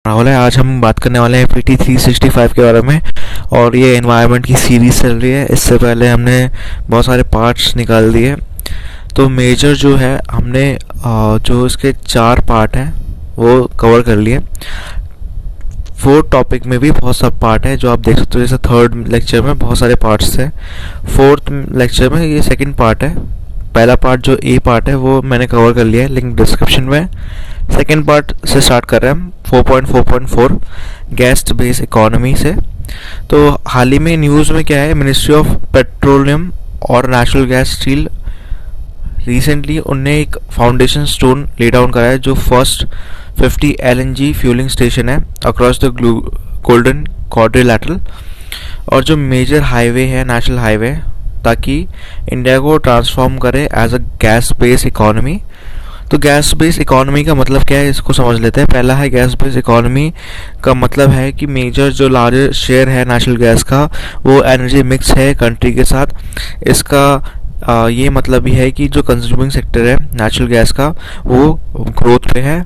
राहुल है। आज हम बात करने वाले हैं PT 365 के बारे में। और ये एनवायरनमेंट की सीरीज चल रही है। इससे पहले हमने बहुत सारे पार्ट्स निकाल दिए। तो मेजर जो है हमने जो इसके 4 पार्ट हैं वो कवर कर लिए। फोर्थ टॉपिक में भी बहुत सारे पार्ट है जो आप देख सकते हो। जैसे थर्ड लेक्चर में बहुत सारे पार्ट्स थे, फोर्थ लेक्चर में ये सेकंड पार्ट है। पहला पार्ट जो ए पार्ट है वो मैंने कवर कर लिया है, लिंक डिस्क्रिप्शन में। सेकेंड पार्ट से स्टार्ट कर रहे हैं हम 4.4.4 गैस बेस्ड इकोनॉमी से। तो हाल ही में न्यूज़ में क्या है, मिनिस्ट्री ऑफ पेट्रोलियम और नेचुरल गैस स्टील रिसेंटली उनने एक फाउंडेशन स्टोन ले डाउन करा है जो फर्स्ट 50 LNG फ्यूलिंग स्टेशन है अक्रॉस द गोल्डन क्वाड्रिलैटरल, और जो मेजर हाईवे है नेशनल हाईवे, ताकि इंडिया को ट्रांसफॉर्म करे as a gas based economy. तो गैस बेस्ड इकोनॉमी का मतलब क्या है, इसको समझ लेते हैं। पहला है गैस बेस्ड इकोनॉमी का मतलब है कि मेजर जो लार्जेस्ट शेयर है नेचुरल गैस का वो एनर्जी मिक्स है कंट्री के साथ। इसका ये मतलब भी है कि जो कंज्यूमिंग सेक्टर है नेचुरल गैस का वो ग्रोथ पे है।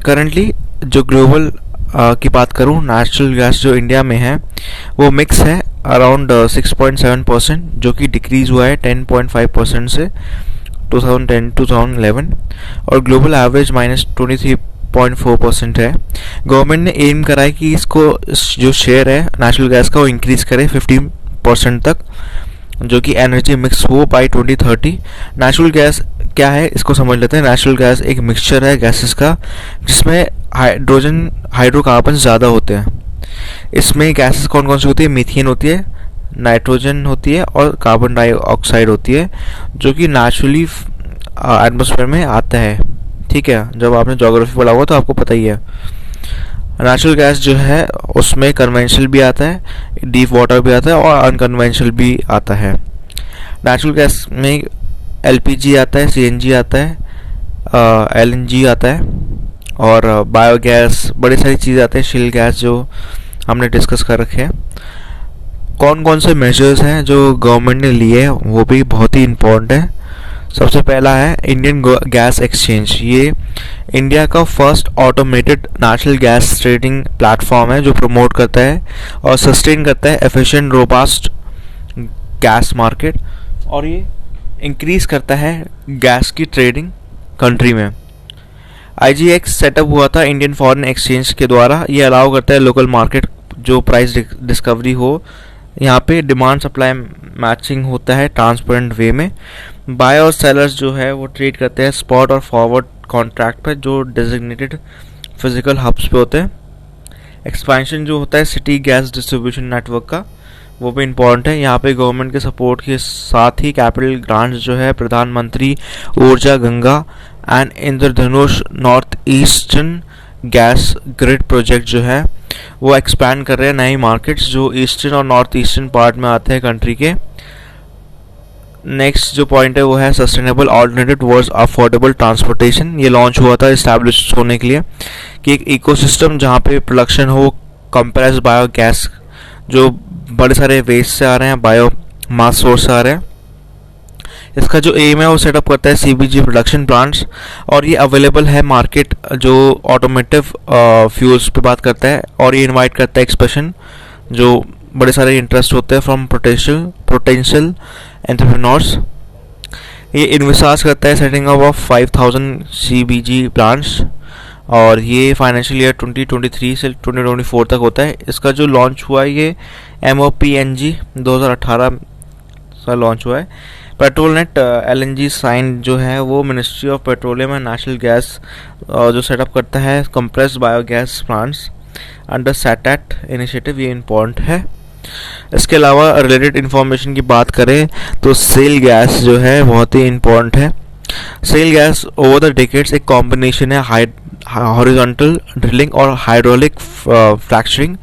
करंटली जो ग्लोबल की बात करूँ, नेचुरल गैस जो इंडिया में है वो मिक्स है अराउंड 6.7%, जो कि डिक्रीज़ हुआ है 10.5% से 2010-2011, और ग्लोबल एवरेज -23.4% है। गवर्नमेंट ने एम करा है कि इसको जो शेयर है नेचुरल गैस का वो इंक्रीज़ करे 15% तक, जो कि एनर्जी मिक्स हो बाई 2030। नेचुरल गैस क्या है इसको समझ लेते हैं। नेचुरल गैस एक मिक्सचर है गैसेस का जिसमें हाइड्रोकार्बन ज़्यादा होते हैं। इसमें गैसेस कौन कौन सी होती है, मीथेन होती है, नाइट्रोजन होती है और कार्बन डाइऑक्साइड होती है, जो कि नेचुरली एटमॉस्फेयर में आता है। ठीक है, जब आपने ज्योग्राफी पढ़ा होगा तो आपको पता ही है। नेचुरल गैस जो है उसमें कन्वेंशनल भी आता है, डीप वाटर भी आता है और अनकन्वेंशनल भी आता है। नेचुरल गैस में LPG आता है, CNG आता है, LNG आता है और बायोगैस, बड़ी सारी चीज़ें आती है। शिल गैस जो हमने डिस्कस कर रखे हैं। कौन कौन से मेजर्स हैं जो गवर्नमेंट ने लिए हैं वो भी बहुत ही इम्पोर्टेंट है। सबसे पहला है इंडियन गैस एक्सचेंज। ये इंडिया का first automated natural gas trading platform है जो प्रमोट करता है और सस्टेन करता है एफिशिएंट रोबस्ट गैस मार्केट, और ये इंक्रीज करता है गैस की ट्रेडिंग कंट्री में। IGX सेटअप हुआ था इंडियन फॉरेन एक्सचेंज के द्वारा। ये अलाउ करता है लोकल मार्केट जो प्राइस डिस्कवरी हो, यहाँ पे डिमांड सप्लाई मैचिंग होता है ट्रांसपेरेंट वे में। बाय और सेलर्स जो है वो ट्रेड करते हैं स्पॉट और फॉरवर्ड कॉन्ट्रैक्ट पे जो डेजिग्नेटेड फिजिकल हब्स पे होते हैं। एक्सपेंशन जो होता है सिटी गैस डिस्ट्रीब्यूशन नेटवर्क का वो भी इम्पोर्टेंट है। यहाँ पे गवर्नमेंट के सपोर्ट के साथ ही कैपिटल ग्रांट्स जो है प्रधानमंत्री ऊर्जा Ganga and Indradhanush north eastern gas grid project जो है वो एक्सपैंड कर रहे हैं नई मार्केट्स जो ईस्टर्न और नॉर्थ ईस्टर्न पार्ट में आते हैं कंट्री के। नेक्स्ट जो पॉइंट है वो है sustainable alternative towards affordable transportation. ये लॉन्च हुआ था इस्टेब्लिश होने के लिए कि एक इकोसिस्टम जहाँ पे प्रोडक्शन हो कंप्रेस्ड बायोगैस, जो बड़े सारे वेस्ट से आ रहे हैं, बायो मास सोर्स से आ रहे हैं। इसका जो एम है वो सेटअप करता है CBG प्रोडक्शन प्लांट्स, और ये अवेलेबल है मार्केट जो ऑटोमेटिव फ्यूल्स पे बात करता है, और ये इनवाइट करता है एक्सपेंशन जो बड़े सारे इंटरेस्ट होते हैं फ्रॉम पोटेंशियल एंटरप्रेन्योर्स। ये इन्विसाज करता है setting up of 5000 CBG plants, और ये फाइनेंशियल ईयर 2023 से 2024 तक होता है। इसका जो लॉन्च हुआ है ये MOPNG 2018 का लॉन्च हुआ है। पेट्रोलनेट LNG साइन जो है वो ministry of petroleum and natural gas जो सेटअप करता है compressed biogas plants under SATAT initiative, ये इम्पोर्टेंट है। इसके अलावा रिलेटेड इन्फॉर्मेशन की बात करें तो सेल गैस जो है बहुत ही इम्पोर्टेंट है। Shale gas over the decades एक कॉम्बिनेशन है हॉरिजॉन्टल ड्रिलिंग और हाइड्रोलिक फ्रैक्चरिंग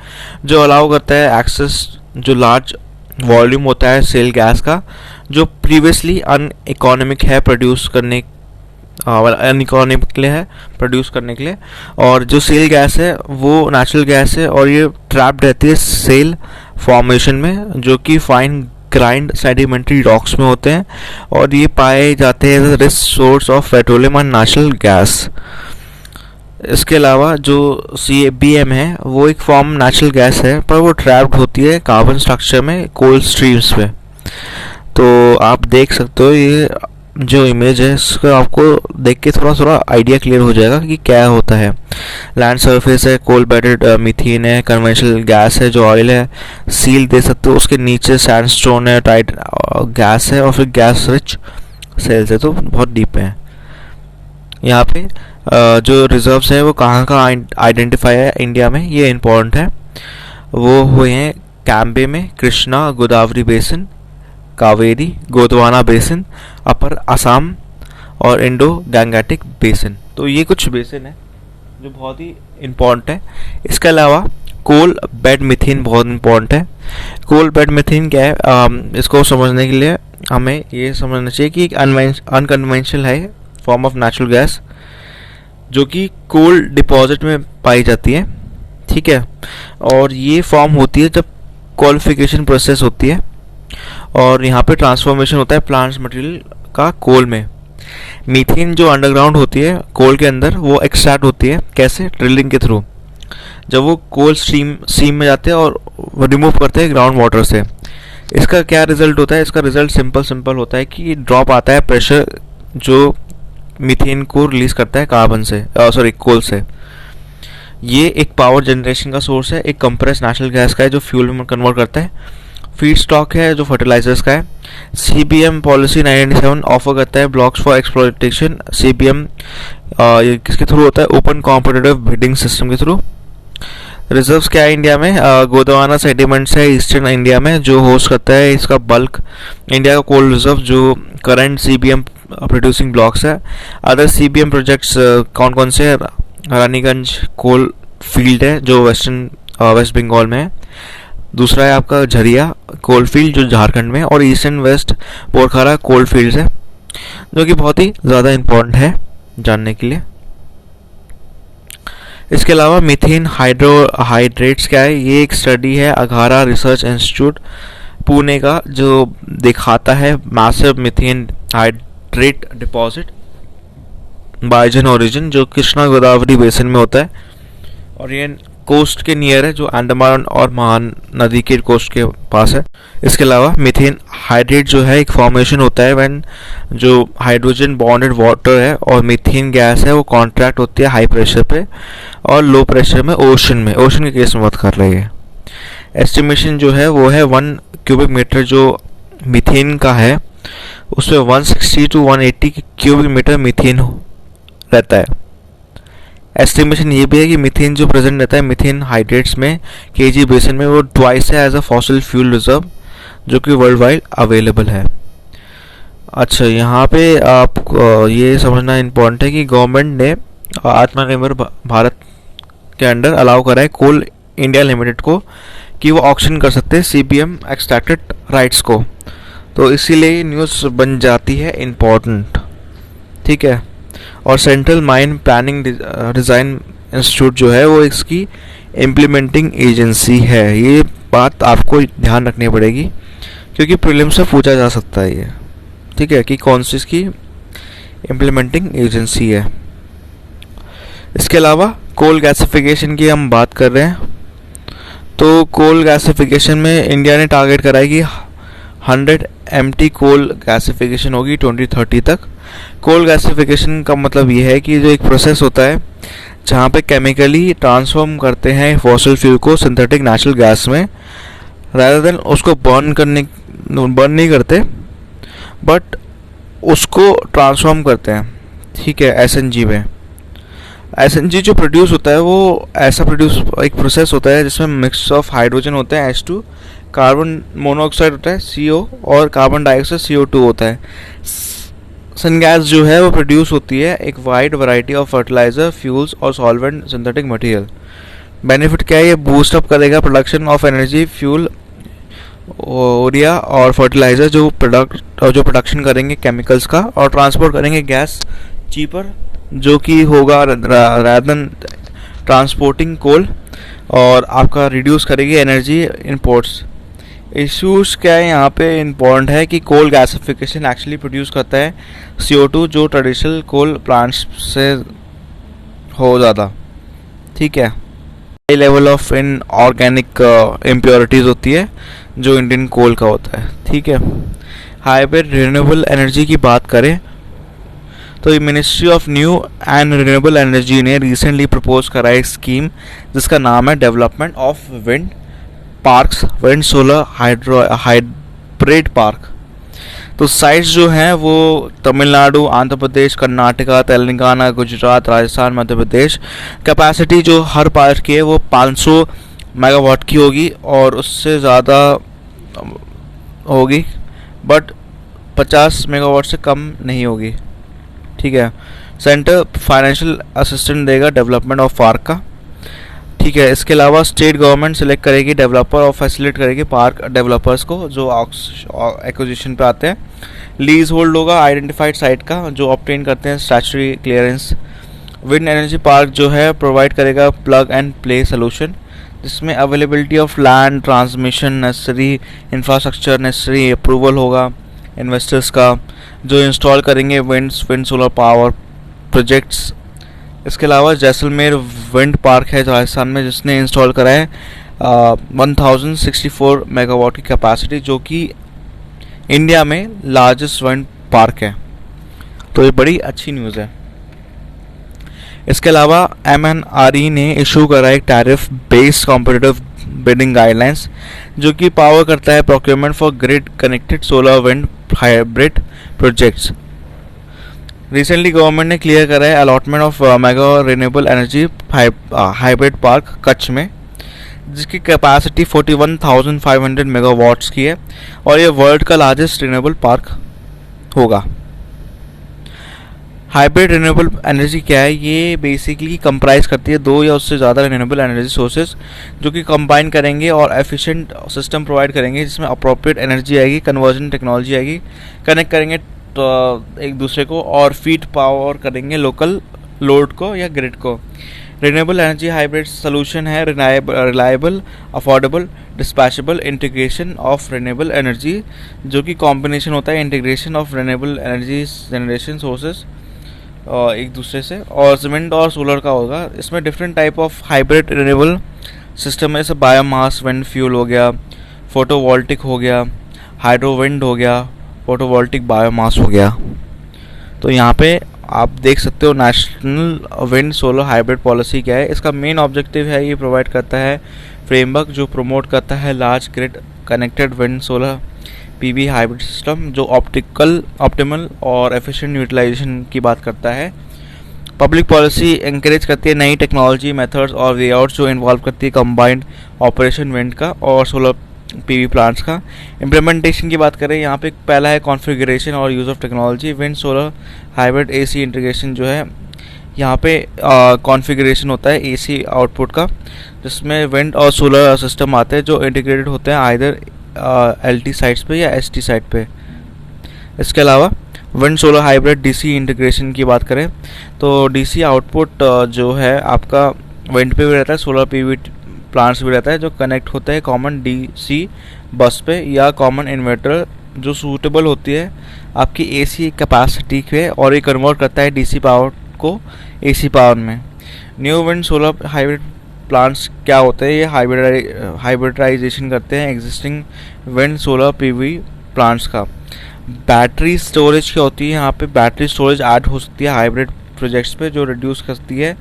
जो अलाउ करता है एक्सेस जो लार्ज वॉल्यूम होता है सेल गैस का, जो प्रीवियसली अनइकोनॉमिक है प्रोड्यूस करने के लिए। और जो सेल गैस है वो नेचुरल गैस है और ये ट्रैप्ड रहती है सेल फॉर्मेशन में, जो कि फाइन ग्राइंड सेडिमेंट्री रॉक्स में होते हैं और ये पाए जाते हैं rich source of petroleum and natural gas. इसके अलावा जो CBM है वो एक फॉर्म नेचुरल गैस है, पर वो ट्रैप्ड होती है कार्बन स्ट्रक्चर में कोल स्ट्रीम्स पे। तो आप देख सकते हो ये जो इमेज है इसका आपको देख के थोड़ा थोड़ा आइडिया क्लियर हो जाएगा कि क्या होता है। लैंड सरफेस है, कोल बेडेड मीथेन है, कन्वेंशनल गैस है जो ऑयल है, सील दे सकते हो, उसके नीचे सैंडस्टोन है, टाइट गैस है, और फिर गैस रिच सेल्स है, तो बहुत डीप है। यहाँ पे जो रिजर्व्स है वो कहाँ कहाँ आइडेंटिफाई है इंडिया में, ये इम्पोर्टेंट है। वो हुए हैं कैम्बे में, कृष्णा गोदावरी बेसिन, कावेरी गोदवाना बेसिन, अपर असम और इंडो गैंगेटिक बेसिन। तो ये कुछ बेसिन है जो बहुत ही इम्पोर्टेंट है। इसके अलावा कोल बेड मीथेन बहुत इम्पोर्टेंट है। कोल बेड मीथेन क्या है, इसको समझने के लिए हमें ये समझना चाहिए कि एक अनकन्वेंशनल है फॉर्म ऑफ नेचुरल गैस जो कि कोल डिपॉजिट में पाई जाती है, ठीक है। और ये फॉर्म होती है जब क्वालिफिकेशन प्रोसेस होती है और यहाँ पे ट्रांसफॉर्मेशन होता है प्लांट्स मटेरियल का कोल में। मीथेन जो अंडरग्राउंड होती है कोल के अंदर, वो एक्सट्रैक्ट होती है कैसे, ड्रिलिंग के थ्रू। जब वो कोल सीम में जाते हैं और रिमूव करते हैं ग्राउंड वाटर से, इसका क्या रिजल्ट होता है, इसका रिजल्ट सिंपल होता है कि ड्रॉप आता है प्रेशर जो मीथेन को रिलीज करता है कार्बन से, कोल से। ये एक पावर जनरेशन का सोर्स है, एक कंप्रेस नेचुरल गैस का है जो फ्यूल में कन्वर्ट करता है, फीड स्टॉक है जो फर्टिलाइजर्स का है। CBM पॉलिसी 1997 ऑफर करता है ब्लॉक्स फॉर एक्सप्लॉयटेशन। CBM ये किसके थ्रू होता है, ओपन कॉम्पिटिटिव बिडिंग सिस्टम के थ्रू। रिजर्व्स क्या है इंडिया में, गोदवाना सेडिमेंट्स है ईस्टर्न इंडिया में जो होस्ट करता है इसका बल्क इंडिया का कोल रिजर्व जो करंट CBM प्रोड्यूसिंग ब्लॉक्स है। अदर CBM प्रोजेक्ट्स कौन कौन से, रानीगंज कोल फील्ड है जो वेस्ट बंगाल में है। दूसरा है आपका झरिया कोल फील्ड जो झारखंड में है, और ईस्टर्न वेस्ट पोरखारा कोल फील्ड्स है जो कि बहुत ही ज़्यादा इम्पोर्टेंट है जानने के लिए। इसके अलावा मीथेन हाइड्रेट्स क्या है, ये एक स्टडी है अघारा रिसर्च इंस्टीट्यूट पुणे का जो दिखाता है massive methane hydrate deposit biogenic origin जो कृष्णा गोदावरी बेसिन में होता है, और ये कोस्ट के नियर है जो अंडमान और महानदी के कोस्ट के पास है। इसके अलावा मीथेन हाइड्रेट जो है एक फॉर्मेशन होता है व्हेन जो हाइड्रोजन बॉन्डेड वाटर है और मीथेन गैस है वो कॉन्ट्रैक्ट होती है हाई प्रेशर पे और लो प्रेशर में ओशन के केस में बात कर रही है। एस्टिमेशन जो है वो है 1 क्यूबिक मीटर जो मीथेन का है उसमें 160 to 180 क्यूबिक मीटर मीथेन रहता है। एस्टिमेशन ये भी है कि मीथेन जो प्रेजेंट रहता है मीथेन हाइड्रेट्स में केजी बेसिन में वो ट्वाइस है as a fossil fuel reserve जो कि वर्ल्ड वाइड अवेलेबल है। अच्छा, यहाँ पे आप ये समझना इम्पोर्टेंट है कि गवर्नमेंट ने आत्मनिर्भर भारत के अंडर अलाउ करा है कोल इंडिया लिमिटेड को कि वो ऑक्शन कर सकते हैं CBM एक्सट्रैक्टेड राइट्स को, तो इसीलिए न्यूज़ बन जाती है इम्पोर्टेंट, ठीक है। और central mine planning design institute जो है वो इसकी इम्प्लीमेंटिंग एजेंसी है। ये बात आपको ध्यान रखनी पड़ेगी क्योंकि प्रीलिम्स से पूछा जा सकता है ये, ठीक है, कि कौन सी इसकी इम्प्लीमेंटिंग एजेंसी है। इसके अलावा कोल गैसिफिकेशन की हम बात कर रहे हैं तो कोल गैसिफिकेशन में इंडिया ने टारगेट कराई कि 100 MT कोल गैसिफिकेशन होगी 2030 तक। कोल गैसिफिकेशन का मतलब ये है कि जो एक प्रोसेस होता है जहाँ पे केमिकली ट्रांसफॉर्म करते हैं फॉसिल फ्यूल को सिंथेटिक नेचुरल गैस में, रादर देन उसको बर्न नहीं करते बट उसको ट्रांसफॉर्म करते हैं, ठीक है, SNG में। SNG जो प्रोड्यूस होता है वो ऐसा एक प्रोसेस होता है जिसमें मिक्स ऑफ हाइड्रोजन होता है H2, कार्बन मोनोऑक्साइड होता है CO और कार्बन डाइऑक्साइड CO2 होता है। सनगैस जो है वो प्रोड्यूस होती है एक wide variety of fertiliser, fuels और सॉल्वेंट सिंथेटिक मटेरियल। बेनिफिट क्या है, ये बूस्ट अप करेगा production of energy, fuel, urea और फर्टिलाइजर जो प्रोडक्शन करेंगे केमिकल्स का, और ट्रांसपोर्ट करेंगे गैस चीपर जो कि होगा रादर देन ट्रांसपोर्टिंग कोल, और आपका रिड्यूस करेगी एनर्जी इंपोर्ट्स। इश्यूज़ क्या है यहाँ पे इम्पोर्टेंट है कि कोल गैसिफिकेशन एक्चुअली प्रोड्यूस करता है CO2 जो ट्रेडिशनल कोल प्लांट्स से हो ज़्यादा, ठीक है। High level of in organic impurities होती है जो इंडियन कोल का होता है, ठीक है। हाइब्रिड रिन्यूएबल एनर्जी की बात करें तो ministry of new and renewable energy ने रिसेंटली प्रपोज करा एक स्कीम जिसका नाम है development of wind parks, wind solar hybrid park. तो साइट्स जो हैं वो तमिलनाडु, आंध्र प्रदेश, कर्नाटका, तेलंगाना, गुजरात, राजस्थान, मध्य प्रदेश। कैपेसिटी जो हर पार्क की है वो 500 मेगावाट की होगी और उससे ज़्यादा होगी, बट 50 मेगावाट से कम नहीं होगी, ठीक है। सेंटर फाइनेंशियल असिस्टेंट देगा डेवलपमेंट ऑफ पार्क का, ठीक है। इसके अलावा स्टेट गवर्नमेंट सेलेक्ट करेगी डेवलपर और फैसिलिटेट करेगी पार्क डेवलपर्स को जो एक्विजिशन पे आते हैं। लीज होल्ड होगा आइडेंटिफाइड साइट का जो ऑब्टेन करते हैं statutory clearance. Wind energy park जो है प्रोवाइड करेगा प्लग एंड प्ले सोल्यूशन जिसमें availability of land, transmission, necessary infrastructure, necessary approval होगा इन्वेस्टर्स का जो इंस्टॉल करेंगे विंड सोलर पावर प्रोजेक्ट्स। इसके अलावा जैसलमेर विंड पार्क है राजस्थान में जिसने इंस्टॉल करा है 1064 मेगावाट की कैपेसिटी जो कि इंडिया में लार्जेस्ट विंड पार्क है, तो ये बड़ी अच्छी न्यूज़ है। इसके अलावा MNRE ने इशू करा एक tariff based competitive bidding guidelines जो कि पावर करता है procurement for grid connected solar wind hybrid projects. Recently government ने क्लियर करा है allotment of mega renewable energy hybrid park Kutch में जिसकी कैपेसिटी 41,500 मेगावाट्स की है और ये वर्ल्ड का लार्जेस्ट रिन्यूएबल पार्क होगा। हाइब्रिड रिन्यूएबल एनर्जी क्या है? ये बेसिकली कंप्राइज करती है 2 या उससे ज़्यादा रिन्यूएबल एनर्जी सोर्सेज जो कि कंबाइन करेंगे और एफिशिएंट सिस्टम प्रोवाइड करेंगे जिसमें अप्रोप्रिएट एनर्जी आएगी, कन्वर्जन टेक्नोलॉजी आएगी, कनेक्ट करेंगे तो एक दूसरे को और फीड पावर करेंगे लोकल लोड को या ग्रिड को। रिन्यूएबल एनर्जी हाइब्रिड सोल्यूशन है reliable, affordable, dispatchable integration of renewable energy जो कि कॉम्बिनेशन होता है integration of renewable energy generation sources एक दूसरे से और विंड और सोलर का होगा। इसमें different type of hybrid renewable system है जैसे बायोमास विंड फ्यूल हो गया, फोटोवोल्टिक हो गया, हाइड्रो विंड हो गया, फोटोवोल्टिक बायोमास हो गया। तो यहाँ पे आप देख सकते हो national wind solar hybrid policy क्या है। इसका मेन ऑब्जेक्टिव है ये प्रोवाइड करता है फ्रेमवर्क जो प्रमोट करता है large grid connected wind solar PV hybrid system जो ऑप्टिमल और एफिशिएंट यूटिलाइजेशन की बात करता है। पब्लिक पॉलिसी एंकरेज करती है नई टेक्नोलॉजी मेथड्स और वेआउट्स जो इन्वॉल्व करती है कंबाइंड ऑपरेशन विंड का और सोलर पीवी प्लांट्स का। इम्प्लीमेंटेशन की बात करें यहाँ पे पहला है कॉन्फ़िगरेशन और use of technology. Wind solar hybrid AC integration जो है यहाँ पे कॉन्फ़िगरेशन होता है एसी आउटपुट का जिसमें विंड और सोलर सिस्टम आते हैं जो इंटीग्रेटेड होते हैं आइदर LT साइट्स पे या ST साइट पे। इसके अलावा wind solar hybrid DC integration की बात करें तो डीसी आउटपुट जो है आपका विंड पे भी रहता है, सोलर पीवी प्लांट्स भी रहता है जो कनेक्ट होता है कॉमन डीसी बस पे या कॉमन इन्वर्टर जो सूटेबल होती है आपकी एसी कैपेसिटी पे और ये कन्वर्ट करता है डीसी पावर को एसी पावर में। New wind solar hybrid plants क्या होते हैं? ये हाइब्रिडाइजेशन करते हैं existing wind solar PV plants का। बैटरी स्टोरेज क्या होती है? यहाँ पे बैटरी स्टोरेज ऐड हो सकती है हाइब्रिड प्रोजेक्ट्स पे जो रिड्यूस करती है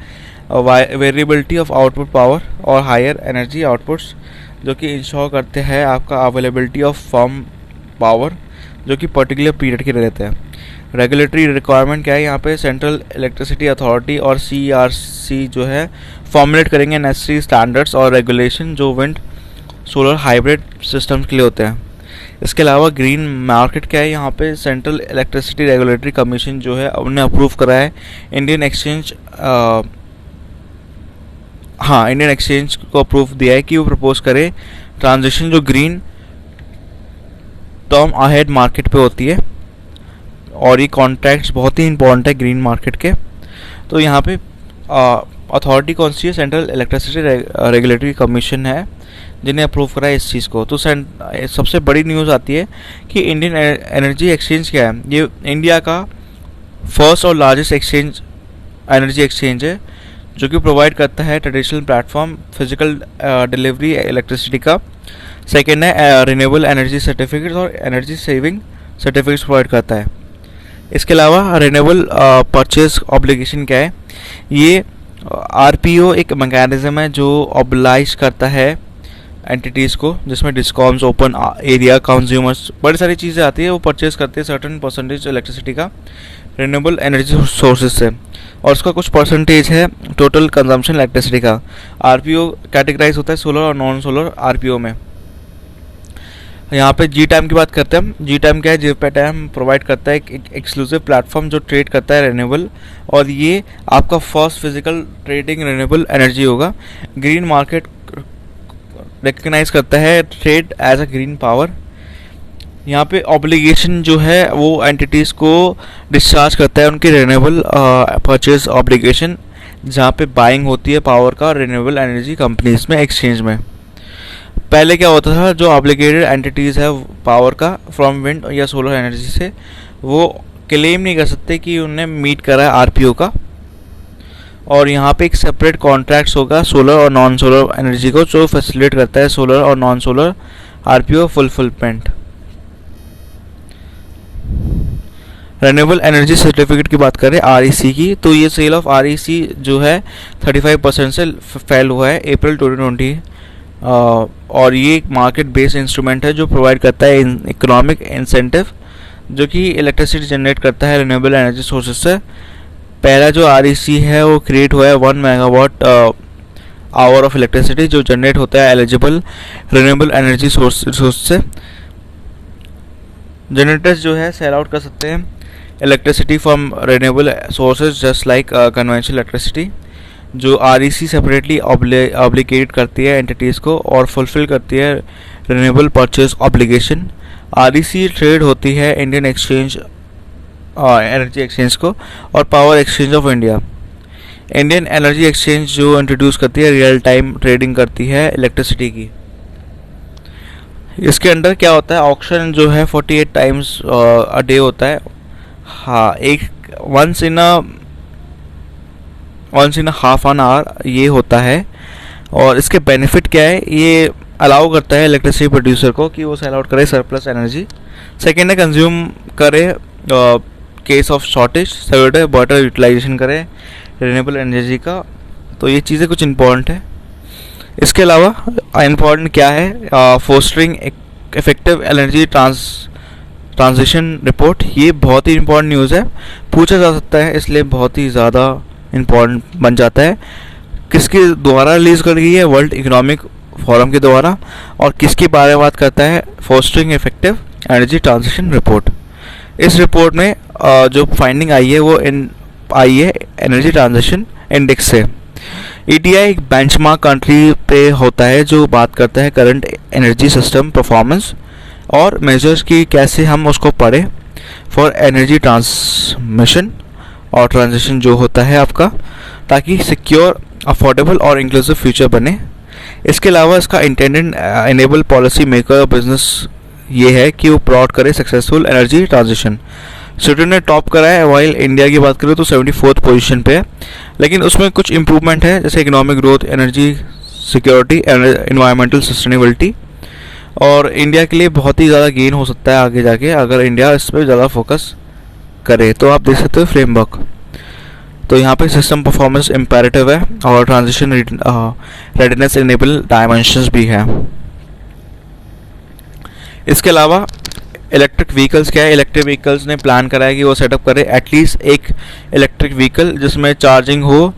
वेरिएबिलिटी ऑफ आउटपुट पावर और हायर एनर्जी आउटपुट्स जो कि इंश्योर करते हैं आपका अवेलेबिलिटी ऑफ फर्म पावर जो कि पर्टिकुलर पीरियड के रहते हैं। रेगुलेटरी रिक्वायरमेंट क्या है? यहाँ पे सेंट्रल इलेक्ट्रिसिटी अथॉरिटी और CERC जो है फॉर्मुलेट करेंगे नेसेसरी स्टैंडर्ड्स और रेगुलेशन जो विंड सोलर हाइब्रिड सिस्टम के लिए होते हैं। इसके अलावा ग्रीन मार्केट क्या है? यहाँ पे सेंट्रल इलेक्ट्रिसिटी रेगुलेटरी कमीशन जो है उन्होंने अप्रूव करा है इंडियन एक्सचेंज इंडियन एक्सचेंज को अप्रूव दिया है कि वो प्रपोज करे ट्रांजिशन जो ग्रीन टर्म अहेड मार्केट पे होती है और ये कॉन्ट्रैक्ट्स बहुत ही इंपॉर्टेंट है ग्रीन मार्केट के। तो यहाँ पे अथॉरिटी कौन सी है? सेंट्रल इलेक्ट्रिसिटी रेगुलेटरी कमीशन है जिन्हें अप्रूव करा है इस चीज़ को। तो सबसे बड़ी न्यूज़ आती है कि इंडियन एनर्जी एक्सचेंज क्या है? ये इंडिया का फर्स्ट और लार्जेस्ट एक्सचेंज एनर्जी एक्सचेंज है जो कि प्रोवाइड करता है traditional platform physical delivery electricity का। सेकेंड है रिन्यूएबल एनर्जी सर्टिफिकेट और एनर्जी सेविंग सर्टिफिकेट्स प्रोवाइड करता है। इसके अलावा रिन्यूएबल परचेज ऑब्लिगेशन क्या है, ये आरपीओ एक मैकेनिज्म है जो ऑब्लाइज करता है एंटिटीज़ को, जिसमें डिस्कॉम्स, ओपन एरिया, कंज्यूमर्स, बड़ी सारी चीज़ें आती है, वो परचेज करते हैं सर्टन परसेंटेज इलेक्ट्रिसिटी का रिन्यूएबल एनर्जी सोर्सेज से, और उसका कुछ परसेंटेज है टोटल कंजम्पशन इलेक्ट्रिसिटी का। आरपीओ कैटेगराइज होता है सोलर और नॉन सोलर आरपीओ में। यहाँ पे जी टाइम की बात करते हैं हम। जी टाइम क्या है, जी टाइम प्रोवाइड करता है एक एक्सक्लूसिव प्लेटफॉर्म जो ट्रेड करता है रिन्यूएबल, और ये आपका first physical trading renewable energy होगा। ग्रीन मार्केट रिकग्नाइज करता है trade as a green power. यहाँ पे ऑब्लिगेशन जो है वो एंटिटीज़ को डिस्चार्ज करता है उनकी रिन्यूएबल परचेज ऑब्लिगेशन, जहाँ पे बाइंग होती है पावर का रिन्यूएबल एनर्जी कंपनीज में एक्सचेंज में। पहले क्या होता था, जो ऑब्लिगेटेड एंटिटीज़ है पावर का फ्रॉम विंड या सोलर एनर्जी से, वो क्लेम नहीं कर सकते कि उन्हें मीट करा है आरपीओ का, और यहाँ पे एक सेपरेट कॉन्ट्रैक्ट्स होगा सोलर और नॉन सोलर एनर्जी को, जो फैसिलिटेट करता है सोलर और non solar RPO fulfilment. Renewable energy certificate की बात करें आरईसी की, तो ये सेल ऑफ आरईसी जो है 35% से फेल हुआ है अप्रैल 2020, और ये एक मार्केट बेस्ड इंस्ट्रूमेंट है जो प्रोवाइड करता है इकोनॉमिक इंसेंटिव, जो कि इलेक्ट्रिसिटी जनरेट करता है रिन्यूएबल एनर्जी सोर्सेज से। पहला जो आरईसी है वो क्रिएट हुआ है 1 मेगावाट आवर ऑफ इलेक्ट्रिसिटी जो जनरेट होता है एलिजिबल रिन्यूएबल एनर्जी सोर्स से। जनरेटर्स जो है सेल आउट कर सकते हैं electricity from renewable sources just like conventional electricity. जो आरईसी सेपरेटली ऑब्लिगेट करती है एंटिटीज़ को और फुलफिल करती है renewable purchase obligation. REC trade होती है इंडियन एक्सचेंज एनर्जी एक्सचेंज को और power exchange of India. Indian energy exchange जो इंट्रोड्यूस करती है रियल टाइम ट्रेडिंग करती है इलेक्ट्रिसिटी की। इसके अंदर क्या होता है, ऑक्शन जो है 48 टाइम्स अ डे होता है। हाँ, एक once in half an hour ये होता है। और इसके बेनिफिट क्या है, ये अलाउ करता है इलेक्ट्रिसिटी प्रोड्यूसर को कि वो सेल आउट करे सरप्लस एनर्जी। सेकेंड है कंज्यूम करे केस ऑफ शॉर्टेज। थर्ड है बेटर यूटिलाइजेशन करे रिन्यूएबल एनर्जी का। तो ये चीज़ें कुछ इंपॉर्टेंट है। इसके अलावा इम्पॉर्टेंट क्या है, fostering effective energy transition report. ये बहुत ही इंपॉर्टेंट न्यूज़ है, पूछा जा सकता है, इसलिए बहुत ही ज़्यादा इम्पॉर्टेंट बन जाता है। किसके द्वारा रिलीज़ कर गई है, वर्ल्ड इकोनॉमिक फोरम के द्वारा, और किसके बारे में बात करता है, fostering effective energy transition report. इस रिपोर्ट में जो फाइंडिंग आई है वो आई है एनर्जी ट्रांजिशन इंडेक्स से। ईटीआई एक बेंचमार्क कंट्री पे होता है जो बात करता है करंट एनर्जी सिस्टम परफॉर्मेंस और मेजर्स की कैसे हम उसको पढ़ें फॉर एनर्जी ट्रांसमिशन और ट्रांजिशन जो होता है आपका, ताकि सिक्योर, अफोर्डेबल और इंक्लूसिव फ्यूचर बने। इसके अलावा इसका इंटेंडेड एनेबल पॉलिसी मेकर और बिजनेस ये है कि वो प्लॉट करे सक्सेसफुल एनर्जी ट्रांजिशन। स्वीडन ने टॉप करा है, वाइल इंडिया की बात करें तो 74th पोजीशन पे है, लेकिन उसमें कुछ इंप्रूवमेंट है, जैसे economic growth, energy security, environmental sustainability. और इंडिया के लिए बहुत ही ज़्यादा गेन हो सकता है आगे जाके अगर इंडिया इस पर ज़्यादा फोकस करे। तो आप देख सकते हो फ्रेमवर्क। तो यहाँ पे सिस्टम परफॉर्मेंस इम्पेरेटिव है और ट्रांजिशन रेडीनेस इनेबल डायमेंशंस भी है। इसके अलावा इलेक्ट्रिक व्हीकल्स क्या है, इलेक्ट्रिक व्हीकल्स ने प्लान करा है कि वो सेटअप करे एटलीस्ट एक इलेक्ट्रिक व्हीकल जिसमें चार्जिंग हो,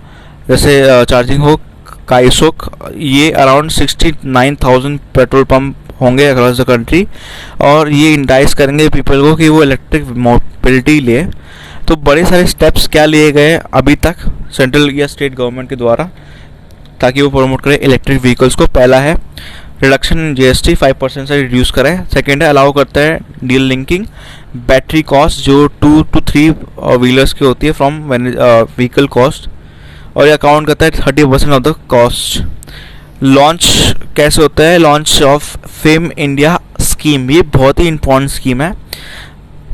जैसे चार्जिंग हो काइसोक। ये अराउंड 69,000 पेट्रोल पंप होंगे अक्रॉस द कंट्री, और ये इंडाइस करेंगे पीपल को कि वो इलेक्ट्रिक मोबिलिटी ले। तो बड़े सारे स्टेप्स क्या लिए गए अभी तक सेंट्रल या स्टेट गवर्नमेंट के द्वारा ताकि वो प्रमोट करें इलेक्ट्रिक व्हीकल्स को। पहला है रिडक्शन इन जीएसटी 5% से रिड्यूस करें। सेकेंड है अलाउ करता है डील लिंकिंग बैटरी कॉस्ट जो 2 to 3 व्हीलर्स की होती है फ्रॉम व्हीकल कॉस्ट, और ये अकाउंट करता है 30% ऑफ द कॉस्ट। लॉन्च कैसे होता है, launch of fame India scheme. ये बहुत ही इंपॉर्टेंट स्कीम है।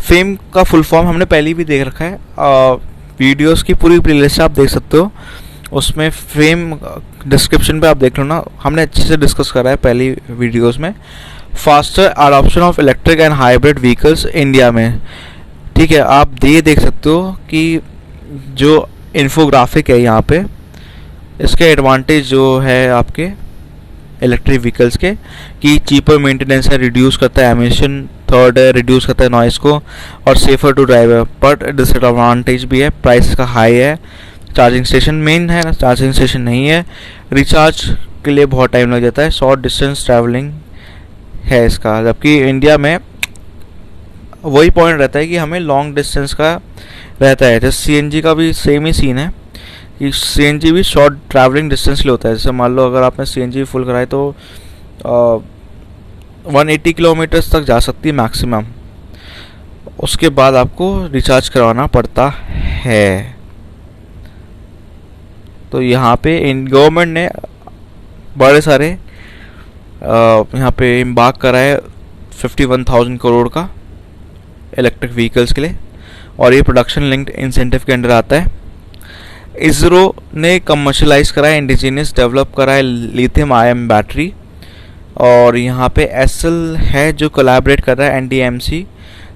फेम का फुल फॉर्म हमने पहले भी देख रखा है, वीडियोस की पूरी प्लेलिस्ट आप देख सकते हो। उसमें फेम डिस्क्रिप्शन पे आप देख लो ना, हमने अच्छे से डिस्कस करा है पहली वीडियोस में। Faster adoption of electric and hybrid vehicles India में, ठीक है। आप ये देख सकते हो कि जो इन्फोग्राफिक है यहाँ पे, इसके एडवांटेज जो है आपके इलेक्ट्रिक व्हीकल्स के कि चीपर मेंटेनेंस है, रिड्यूस करता है एमिशन, थर्ड है रिड्यूस करता है नॉइस को, और सेफर टू ड्राइव है। बट डिसएडवांटेज भी है, प्राइस का हाई है, चार्जिंग स्टेशन मेन है, चार्जिंग स्टेशन नहीं है, रिचार्ज के लिए बहुत टाइम लग जाता है, शॉर्ट डिस्टेंस ट्रैवलिंग है इसका। जबकि इंडिया में वही पॉइंट रहता है कि हमें लॉन्ग डिस्टेंस का रहता है। जैसे सीएनजी का भी सेम ही सीन है कि सीएनजी भी शॉर्ट ट्रैवलिंग डिस्टेंस के लिए होता है। जैसे मान लो अगर आपने सीएनजी फुल कराए तो 180 किलोमीटर्स तक जा सकती है मैक्सिमम, उसके बाद आपको रिचार्ज करवाना पड़ता है। तो यहाँ पे गवर्नमेंट ने बड़े सारे यहाँ पे इम्बार्क करा है 51,000 करोड़ का इलेक्ट्रिक व्हीकल्स के लिए, और ये प्रोडक्शन लिंक्ड इंसेंटिव के अंडर आता है। इसरो ने कमर्शलाइज करा है, इंडिजीनियस डेवलप करा है लिथियम आयन बैटरी, और यहाँ पे एसएल है जो कोलैबोरेट कर रहा है एनडीएमसी,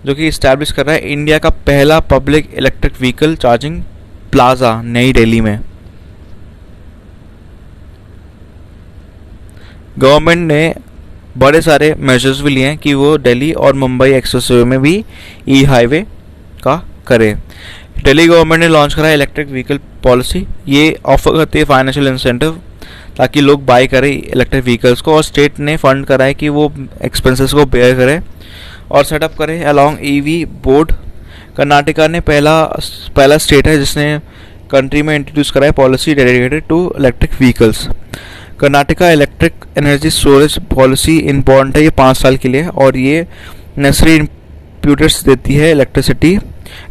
जो कि इस्टेब्लिश कर रहा है इंडिया का पहला public electric vehicle charging plaza नई दिल्ली में। गवर्नमेंट ने बड़े सारे मेजर्स भी लिए हैं कि वो दिल्ली और मुंबई एक्सप्रेसवे में भी ई हाईवे का करे। दिल्ली गवर्नमेंट ने लॉन्च करा है इलेक्ट्रिक व्हीकल पॉलिसी, ये ऑफर करती है फाइनेंशियल इंसेंटिव ताकि लोग बाई करें इलेक्ट्रिक व्हीकल्स को, और स्टेट ने फंड करा है कि वो एक्सपेंसेस को बेयर करे और सेटअप करे अलॉन्ग ईवी बोर्ड। कर्नाटका ने पहला स्टेट है जिसने कंट्री में इंट्रोड्यूस करा है policy dedicated to electric vehicles. Karnataka electric energy storage policy important है, ये 5 साल के लिए, और ये नेसेसरी इम्प्यूटर्स देती है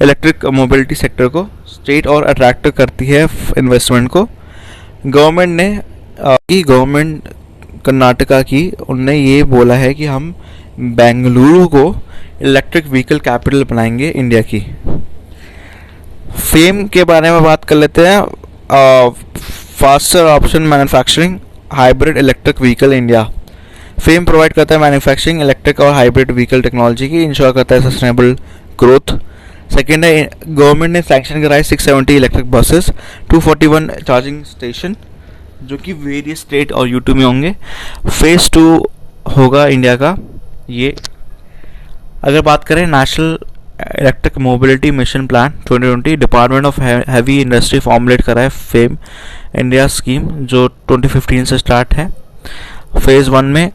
इलेक्ट्रिक मोबिलिटी सेक्टर को स्टेट और अट्रैक्ट करती है इन्वेस्टमेंट को। गवर्नमेंट कर्नाटका की उनने ये बोला है कि हम बेंगलुरु को इलेक्ट्रिक व्हीकल कैपिटल बनाएंगे इंडिया की। फेम के बारे में बात कर लेते हैं। Faster option manufacturing hybrid electric vehicle India. Fame provide करता है मैन्युफैक्चरिंग इलेक्ट्रिक और हाइब्रिड व्हीकल टेक्नोलॉजी की, इंश्योर करता है सस्टेनेबल ग्रोथ। सेकेंड है गवर्नमेंट ने सैंक्शन कराए 670 इलेक्ट्रिक बसेस, 241 चार्जिंग स्टेशन जो कि वेरियस स्टेट और यूटी में होंगे। फेज 2 होगा इंडिया का ये। अगर बात करें national electric mobility mission plan 2020, department of heavy industry formulate करा है फेम इंडिया स्कीम जो 2015 से स्टार्ट है। फेज़ 1 में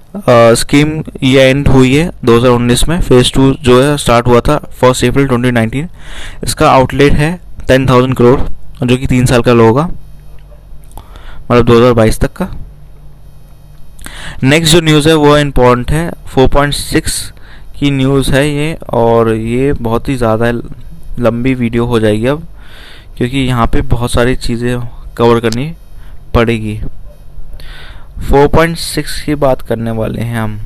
स्कीम ये एंड हुई है 2019 में। फेज़ 2 जो है स्टार्ट हुआ था 1 अप्रैल 2019। इसका आउटलेट है 10,000 करोड़ जो कि 3 साल का होगा, मतलब 2022 तक का। नेक्स्ट जो न्यूज़ है वो इम्पोर्टेंट है, 4.6 की न्यूज़ है ये, और ये बहुत ही ज़्यादा लंबी वीडियो हो जाएगी अब, क्योंकि यहाँ पे बहुत सारी चीज़ें कवर करनी पड़ेगी। 4.6 की बात करने वाले हैं हम,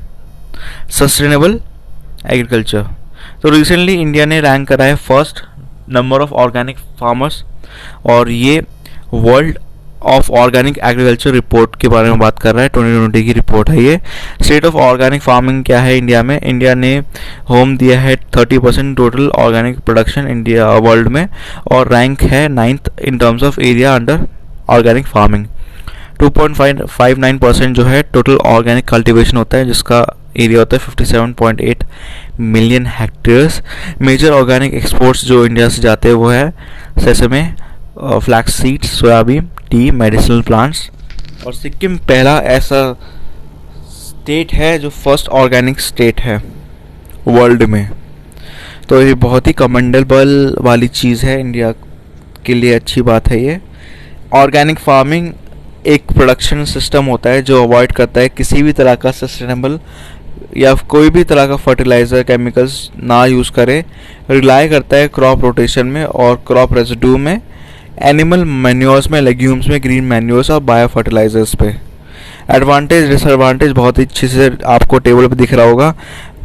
सस्टेनेबल एग्रीकल्चर। तो रिसेंटली इंडिया ने रैंक करा है first number of organic farmers, और ये world of organic agriculture report के बारे में बात कर रहा है। 2020 की रिपोर्ट है ये। स्टेट ऑफ ऑर्गेनिक फार्मिंग क्या है इंडिया में, इंडिया ने होम दिया है 30% total organic production India world में, और रैंक है 9th in terms of area under organic farming. 2.59% जो है टोटल ऑर्गेनिक कल्टीवेशन होता है, जिसका एरिया होता है 57.8 million hectares. Major organic exports जो इंडिया से जाते हैं वो है sesame, flax seeds, soybean, tea, medicinal plants. और सिक्किम पहला ऐसा स्टेट है जो फर्स्ट ऑर्गेनिक स्टेट है वर्ल्ड में। तो ये बहुत ही कमेंडेबल वाली चीज़ है, इंडिया के लिए अच्छी बात है ये। ऑर्गेनिक फार्मिंग एक प्रोडक्शन सिस्टम होता है जो अवॉइड करता है किसी भी तरह का सस्टेनेबल या कोई भी तरह का फर्टिलाइज़र केमिकल्स ना यूज़ करे, रिलाई करता है क्रॉप रोटेशन में और क्रॉप रेजिड्यू में, एनिमल मैन्योर्स में, लेग्यूम्स में, ग्रीन मैन्योर्स और बायो फर्टिलाइजर्स पे। एडवांटेज डिसएडवांटेज बहुत ही अच्छे से आपको टेबल पे दिख रहा होगा।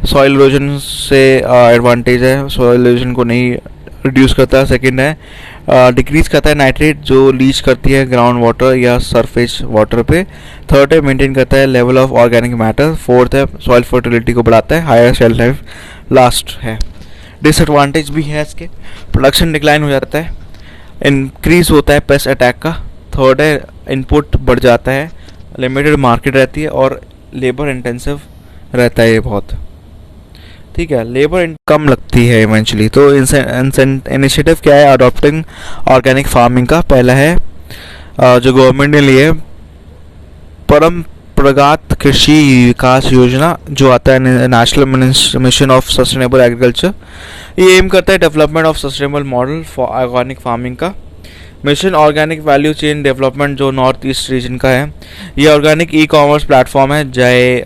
सॉइल इरोजन से एडवांटेज है, सॉइल इरोजन को नहीं रिड्यूस करता। सेकंड है डिक्रीज करता है नाइट्रेट जो लीच करती है ग्राउंड वाटर या सरफेस वाटर पे। थर्ड है मेंटेन करता है level of organic matter. Fourth है सॉइल फर्टिलिटी को बढ़ाता है। Higher shelf life. लास्ट है डिसएडवांटेज भी है इसके, प्रोडक्शन डिक्लाइन हो जाता है, इंक्रीज होता है पेस्ट अटैक का। थर्ड है इनपुट बढ़ जाता है, लिमिटेड मार्केट रहती है और लेबर इंटेंसिव रहता है ये बहुत। ठीक है, लेबर कम लगती है इवेंचुअली। तो इनिशिएटिव क्या है अडॉप्टिंग ऑर्गेनिक फार्मिंग का? पहला है जो गवर्नमेंट ने लिए परंपरागत कृषि विकास योजना जो आता है national mission of sustainable agriculture. ये एम करता है development of sustainable model for organic farming का। Mission organic value chain development जो नॉर्थ ईस्ट रीजन का है। ये ऑर्गेनिक ई कॉमर्स प्लेटफॉर्म है जय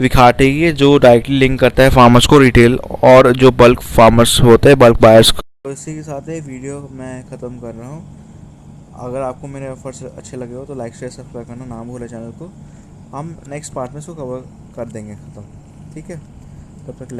विखाटे की, जो डायरेक्टली लिंक करता है फार्मर्स को रिटेल और जो बल्क फार्मर्स होते हैं बल्क बायर्स को। तो इसी के साथ ये वीडियो मैं ख़त्म कर रहा हूँ। अगर आपको मेरे एफर्ट्स अच्छे लगे हो तो लाइक शेयर सब्सक्राइब करना ना भूलें चैनल को। हम नेक्स्ट पार्ट में इसको कवर कर देंगे ख़त्म। ठीक है, तब तक